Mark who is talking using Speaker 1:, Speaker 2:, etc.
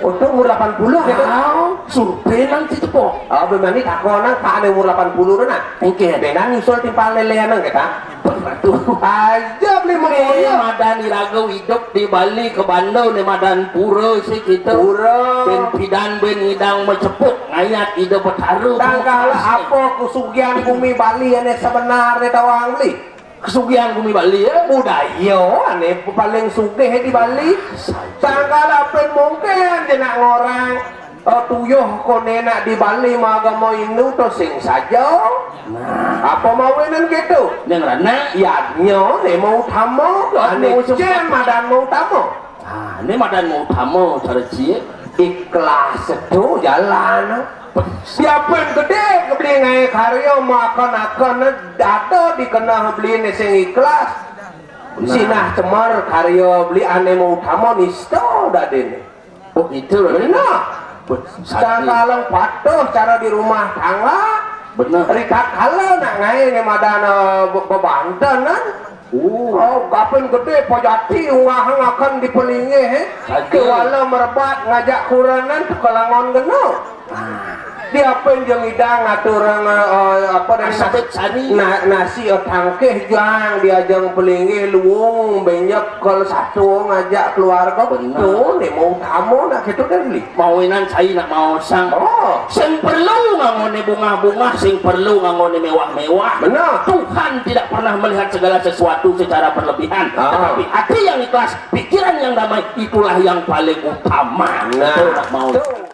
Speaker 1: Untuk umur 80 gitu.
Speaker 2: Survei nanti tuh kok.
Speaker 1: Oh, bemani takonan Pak ane umur 80 na.
Speaker 2: Oke.
Speaker 1: Benan nyusul timpal lelean kita.
Speaker 2: Betul.
Speaker 1: Aja beli
Speaker 2: Ini
Speaker 1: mobil.
Speaker 2: madan irago hidup di Bali ke Bandung di madan pura sih kita.
Speaker 1: Pura.
Speaker 2: Ben pidan ben ngidang mecepuk ngayat hidup bertaruh.
Speaker 1: Tangkala apa kesugihan bumi Bali ane sebenarnya tawang beli.
Speaker 2: Kesugihan bumi Bali ya.
Speaker 1: Budaya ane paling sugih di Bali. Tangkala apa mungkin dia nak ngorang tuyuh konena di Bali magamo inu to sing saja. Apa mawinan gitu?
Speaker 2: Yang rana.
Speaker 1: Ya nyo ne mau tamu ane jen madan mau tamu.
Speaker 2: Ah, ini madan mau tamu cara cie.
Speaker 1: Ikhlas itu jalan. Siapa yang gede beli ngai karya makan ada dikenal beli sing ikhlas. Sinah cemar karya beli ane mau tamu nisto dadene.
Speaker 2: Oh itu loh.
Speaker 1: Benar. Sekarang patuh cara di rumah tangga.
Speaker 2: Benar.
Speaker 1: Rika kalau nak ngai ni madana bebanten kan. Oh, kapan gede pojati uang akan dipelingi he. Kewala merebat ngajak kuranan kelangon geno. Dia apa yang hidang ngatur apa dari nasi tangkeh jang dia jang pelingi luung banyak kalau satu ngajak keluarga betul nih mau tamu nak gitu kan beli
Speaker 2: Mawinan saya nak mau sang.
Speaker 1: oh
Speaker 2: Sing perlu ngangone bunga-bunga, sing perlu ngangone mewah-mewah.
Speaker 1: benar
Speaker 2: Tuhan tidak pernah melihat segala sesuatu secara berlebihan, tetapi hati yang ikhlas, pikiran yang damai itulah yang paling utama.
Speaker 1: nah
Speaker 2: Tuh, nak mau.
Speaker 1: tuh.